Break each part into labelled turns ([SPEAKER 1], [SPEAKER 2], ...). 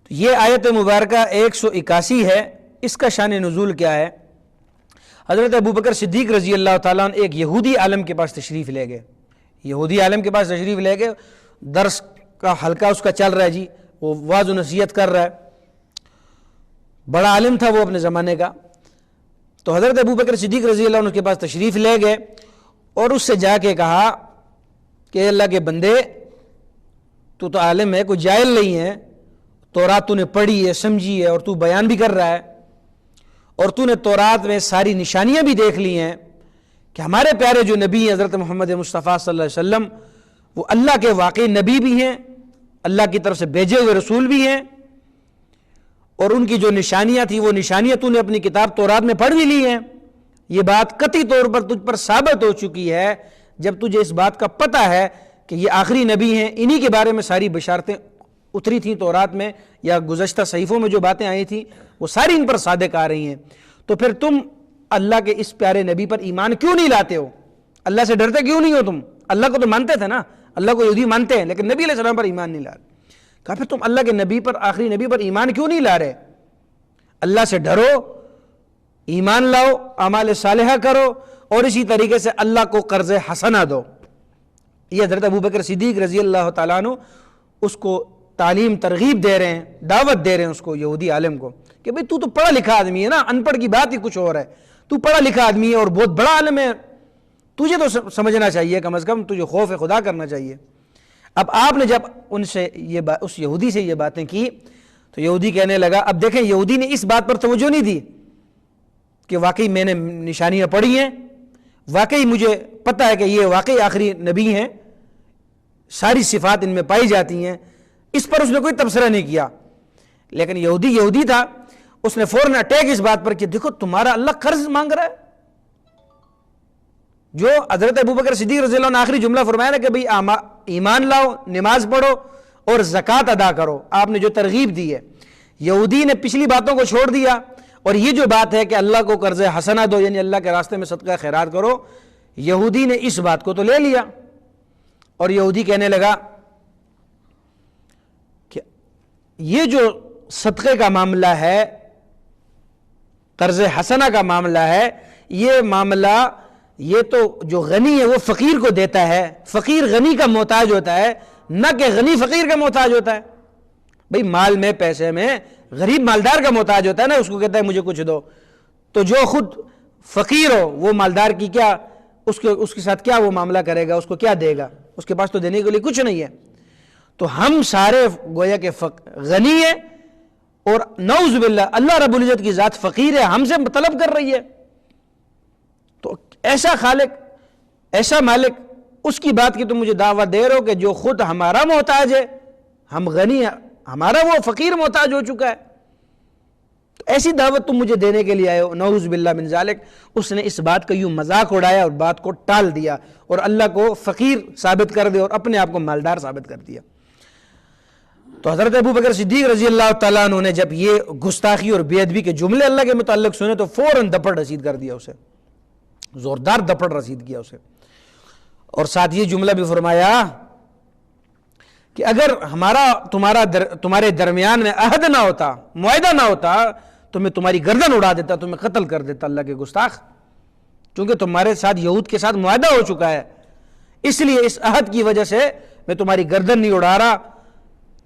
[SPEAKER 1] تو یہ آیت مبارکہ 181 ہے. اس کا شان نزول کیا ہے؟ حضرت ابوبکر صدیق رضی اللہ تعالیٰ عنہ ایک یہودی عالم کے پاس تشریف لے گئے. یہودی عالم کے پاس تشریف لے گئے، درس کا حلقہ اس کا چل رہا ہے جی، وہ واعظ و نصیحت کر رہا ہے. بڑا عالم تھا وہ اپنے زمانے کا. تو حضرت ابوبکر صدیق رضی اللہ عنہ کے پاس تشریف لے گئے اور اس سے جا کے کہا کہ اللہ کے بندے، تو عالم ہے، کوئی جاہل نہیں ہے، تورات تو نے پڑھی ہے، سمجھی ہے، اور تو بیان بھی کر رہا ہے، اور تو نے تورات میں ساری نشانیاں بھی دیکھ لی ہیں کہ ہمارے پیارے جو نبی ہیں حضرت محمد مصطفیٰ صلی اللہ علیہ وسلم، وہ اللہ کے واقعی نبی بھی ہیں، اللہ کی طرف سے بھیجے ہوئے رسول بھی ہیں، اور ان کی جو نشانیاں تھیں وہ نشانیاں تو نے اپنی کتاب تورات میں پڑھ بھی لی ہیں. یہ بات قطعی طور پر تجھ پر ثابت ہو چکی ہے جب تجھے اس بات کا پتہ ہے کہ یہ آخری نبی ہیں، انہی کے بارے میں ساری بشارتیں اتری تھیں تورات میں، یا گزشتہ صحیفوں میں جو باتیں آئی تھیں وہ ساری ان پر صادق آ رہی ہیں. تو پھر تم اللہ کے اس پیارے نبی پر ایمان کیوں نہیں لاتے ہو؟ اللہ سے ڈرتے کیوں نہیں ہو تم؟ اللہ کو تو مانتے تھے نا، اللہ کو یہودی مانتے ہیں، لیکن نبی علیہ السلام پر ایمان نہیں لا رہے. کہا پھر تم اللہ کے نبی پر، آخری نبی پر ایمان کیوں نہیں لا رہے؟ اللہ سے ڈرو، ایمان لاؤ، اعمال صالحہ کرو، اور اسی طریقے سے اللہ کو قرض حسنہ دو. یہ حضرت ابوبکر صدیق رضی اللہ تعالیٰ عنہ اس کو تعلیم ترغیب دے رہے ہیں، دعوت دے رہے ہیں اس کو، یہودی عالم کو، کہ بھئی تو پڑھا لکھا آدمی ہے نا، ان پڑھ کی بات ہی کچھ اور ہے. تو پڑھا لکھا آدمی ہے اور بہت بڑا عالم ہے، تجھے تو سمجھنا چاہیے، کم از کم تجھے خوف خدا کرنا چاہیے. اب آپ نے جب ان سے اس یہودی سے یہ باتیں کی تو یہودی کہنے لگا، اب دیکھیں یہودی نے اس بات پر توجہ نہیں دی کہ واقعی میں نے نشانیاں پڑھی ہیں، واقعی مجھے پتہ ہے کہ یہ واقعی آخری نبی ہیں، ساری صفات ان میں پائی جاتی ہیں. اس پر اس نے کوئی تبصرہ نہیں کیا. لیکن یہودی تھا، اس نے فوراً اٹیک اس بات پر کہ دیکھو تمہارا اللہ قرض مانگ رہا ہے. جو حضرت ابوبکر صدیق رضی اللہ عنہ آخری جملہ فرمایا نا کہ بھئی ایمان لاؤ، نماز پڑھو اور زکوٰۃ ادا کرو، آپ نے جو ترغیب دی ہے، یہودی نے پچھلی باتوں کو چھوڑ دیا، اور یہ جو بات ہے کہ اللہ کو قرض حسنہ دو، یعنی اللہ کے راستے میں صدقہ خیرات کرو، یہودی نے اس بات کو تو لے لیا. اور یہودی کہنے لگا کہ یہ جو صدقے کا معاملہ ہے، قرض حسنہ کا معاملہ ہے، یہ معاملہ، یہ تو جو غنی ہے وہ فقیر کو دیتا ہے، فقیر غنی کا محتاج ہوتا ہے، نہ کہ غنی فقیر کا محتاج ہوتا ہے. بھئی مال میں، پیسے میں غریب مالدار کا محتاج ہوتا ہے نا، اس کو کہتا ہے مجھے کچھ دو. تو جو خود فقیر ہو وہ مالدار کی کیا، اس کے ساتھ کیا وہ معاملہ کرے گا، اس کو کیا دے گا؟ اس کے پاس تو دینے کے لیے کچھ نہیں ہے. تو ہم سارے گویا کہ غنی ہیں، اور نعوذ باللہ اللہ رب العزت کی ذات فقیر ہے، ہم سے طلب کر رہی ہے. تو ایسا خالق، ایسا مالک، اس کی بات کی تم مجھے دعوت دے رہے ہو کہ جو خود ہمارا محتاج ہے، ہم غنی ہیں، ہمارا وہ فقیر محتاج ہو چکا ہے، تو ایسی دعوت تم مجھے دینے کے لیے آئے ہو. نعوذ باللہ من ذالک. اس نے اس بات کا یوں مذاق اڑایا اور بات کو ٹال دیا، اور اللہ کو فقیر ثابت کر دیا اور اپنے آپ کو مالدار ثابت کر دیا. تو حضرت ابوبکر صدیق رضی اللہ تعالیٰ عنہ نے جب یہ گستاخی اور بے ادبی کے جملے اللہ کے متعلق سنے تو فوراً دپڑ رسید کر دیا، اسے زوردار دپڑ رسید کیا اسے. اور ساتھ یہ جملہ بھی فرمایا کہ اگر تمہارے درمیان میں عہد نہ ہوتا، معاہدہ نہ ہوتا، تو میں تمہاری گردن اڑا دیتا، تمہیں قتل کر دیتا، اللہ کے گستاخ. چونکہ تمہارے ساتھ یہود کے ساتھ معاہدہ ہو چکا ہے، اس لیے اس عہد کی وجہ سے میں تمہاری گردن نہیں اڑا رہا،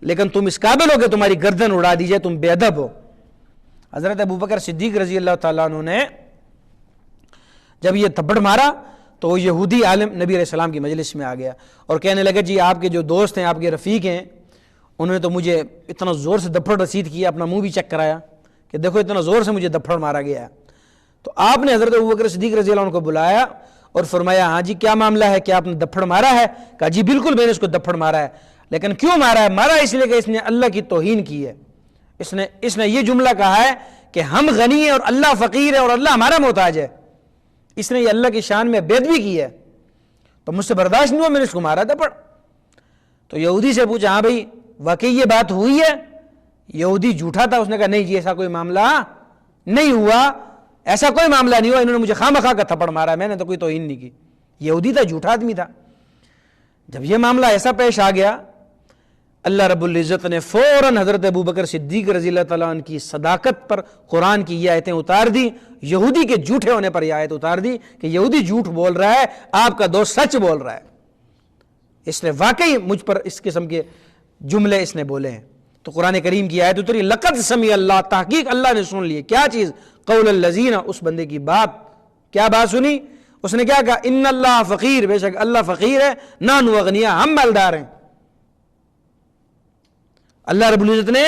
[SPEAKER 1] لیکن تم اس قابل ہو کہ تمہاری گردن اڑا دی جائے، تم بے ادب ہو. حضرت ابوبکر صدیق رضی اللہ تعالیٰ عنہ نے جب یہ تھپڑ مارا تو وہ یہودی عالم نبی علیہ السلام کی مجلس میں آ گیا اور کہنے لگا جی آپ کے جو دوست ہیں، آپ کے رفیق ہیں، انہوں نے تو مجھے اتنا زور سے دپڑ رسید کیا، اپنا منہ بھی چیک کرایا کہ دیکھو اتنا زور سے مجھے دپڑ مارا گیا ہے. تو آپ نے حضرت ابوبکر صدیق رضی اللہ عنہ کو بلایا اور فرمایا ہاں جی کیا معاملہ ہے، کیا آپ نے دپڑ مارا ہے؟ کہا جی بالکل میں نے اس کو دپڑ مارا ہے. لیکن کیوں مارا ہے؟ مارا اس لیے کہ اس نے اللہ کی توہین کی ہے. اس نے یہ جملہ کہا ہے کہ ہم غنی ہیں اور اللہ فقیر ہے اور اللہ ہمارا محتاج ہے. اس نے یہ اللہ کی شان میں بے ادبی کی ہے، تو مجھ سے برداشت نہیں ہوا، میں نے اس کو مارا دپڑ. تو یہودی سے پوچھا ہاں بھائی واقعی یہ بات ہوئی ہے؟ یہودی جھوٹا تھا، اس نے کہا نہیں جی ایسا کوئی معاملہ نہیں ہوا، ایسا کوئی معاملہ نہیں ہوا، انہوں نے مجھے خواہ مخواہ کا تھپڑ مارا ہے، میں نے تو کوئی توہین نہیں کی. یہودی تھا، جھوٹا آدمی تھا. جب یہ معاملہ ایسا پیش آ گیا اللہ رب العزت نے فوراً حضرت ابوبکر صدیق رضی اللہ تعالیٰ عنہ کی صداقت پر قرآن کی یہ آیتیں اتار دی، یہودی کے جھوٹے ہونے پر یہ آیت اتار دی کہ یہودی جھوٹ بول رہا ہے، آپ کا دوست سچ بول رہا ہے، اس نے واقعی مجھ پر اس قسم کے جملے اس نے بولے ہیں۔ تو قرآن کریم کی آیت اتری، لقد سمع اللہ، تحقیق اللہ نے سن لی، کیا چیز؟ قول الذین، اس بندے کی بات، کیا بات سنی؟ اس نے کیا کہا؟ ان اللہ فقیر، بے شک اللہ فقیر ہے، نحن اغنیاء، ہم مالدار ہیں۔ اللہ رب العزت نے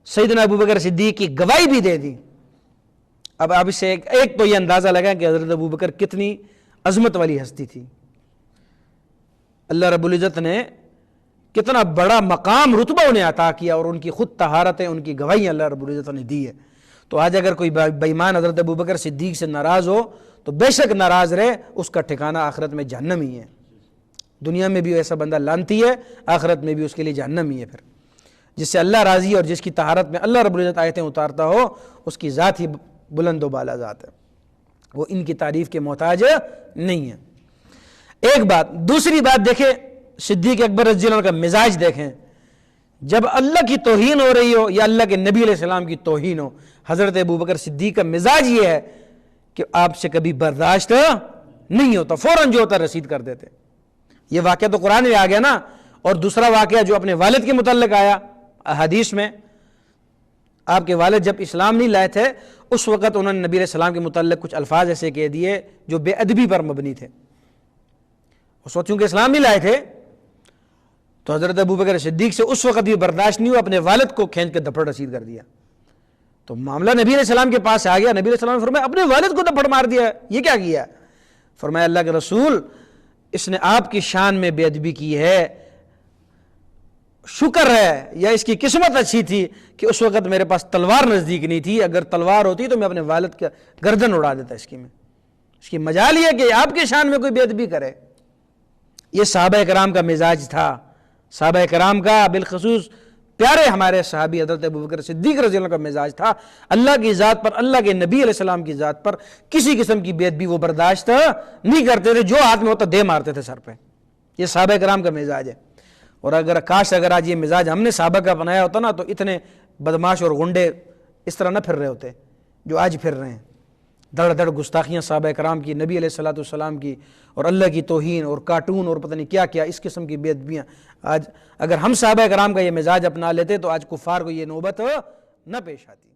[SPEAKER 1] سیدنا ابوبکر صدیق کی گواہی بھی دے دی۔ اب آپ اس سے ایک تو یہ اندازہ لگا کہ حضرت ابوبکر کتنی عظمت والی ہستی تھی، اللہ رب العزت نے کتنا بڑا مقام رتبہ انہیں عطا کیا، اور ان کی خود طہارتیں، ان کی گواہیاں اللہ رب العزت نے دی ہے۔ تو آج اگر کوئی بے ایمان حضرت ابوبکر صدیق سے ناراض ہو تو بے شک ناراض رہے، اس کا ٹھکانہ آخرت میں جہنم ہی ہے۔ دنیا میں بھی ایسا بندہ لعنتی ہے، آخرت میں بھی اس کے لیے جہنم ہی ہے۔ پھر جس سے اللہ راضی اور جس کی طہارت میں اللہ رب العزت آیتیں اتارتا ہو، اس کی ذات ہی بلند و بالا ذات ہے، وہ ان کی تعریف کے محتاج نہیں ہے۔ ایک بات، دوسری بات دیکھیں صدیق اکبر رضی اللہ عنہ کا مزاج دیکھیں، جب اللہ کی توہین ہو رہی ہو یا اللہ کے نبی علیہ السلام کی توہین ہو، حضرت ابوبکر صدیق کا مزاج یہ ہے کہ آپ سے کبھی برداشت نہیں ہوتا، فوراً جو ہوتا رسید کر دیتے۔ یہ واقعہ تو قرآن میں آ گیا نا، اور دوسرا واقعہ جو اپنے والد کے متعلق آیا حدیث میں، آپ کے والد جب اسلام نہیں لائے تھے اس وقت انہوں نے نبی علیہ السلام کے متعلق کچھ الفاظ ایسے کہہ دیے جو بے ادبی پر مبنی تھے۔ اس وقت چونکہ اسلام نہیں لائے تھے تو حضرت ابوبکر صدیق سے اس وقت بھی برداشت نہیں ہوا، اپنے والد کو کھینچ کے دھپڑ رسید کر دیا۔ تو معاملہ نبی علیہ السلام کے پاس آ گیا، نبی علیہ السلام نے فرمایا اپنے والد کو دھپڑ مار دیا، یہ کیا کیا؟ فرمایا اللہ کے رسول، اس نے آپ کی شان میں بے ادبی کی ہے، شکر ہے یا اس کی قسمت اچھی تھی کہ اس وقت میرے پاس تلوار نزدیک نہیں تھی، اگر تلوار ہوتی تو میں اپنے والد کا گردن اڑا دیتا۔ اس کی مجال یہ کہ آپ کے شان میں کوئی بے ادبی کرے۔ یہ صحابہ کرام کا مزاج تھا، صحابہ کرام کا، بالخصوص پیارے ہمارے صحابی حضرت ابوبکر صدیق رضی اللہ عنہ کا مزاج تھا، اللہ کی ذات پر، اللہ کے نبی علیہ السلام کی ذات پر کسی قسم کی بے ادبی وہ برداشت نہیں کرتے تھے، جو ہاتھ میں ہوتا دے مارتے تھے سر پہ۔ یہ صحابہ کرام کا مزاج ہے۔ اور اگر آج یہ مزاج ہم نے صحابہ کا اپنایا ہوتا نا تو اتنے بدماش اور غنڈے اس طرح نہ پھر رہے ہوتے جو آج پھر رہے ہیں۔ دڑ دڑ گستاخیاں صحابہ کرام کی، نبی علیہ الصلوۃ والسلام کی، اور اللہ کی توہین اور کارٹون اور پتہ نہیں کیا کیا اس قسم کی بے ادبیاں۔ آج اگر ہم صحابہ کرام کا یہ مزاج اپنا لیتے تو آج کفار کو یہ نوبت نہ پیش آتی۔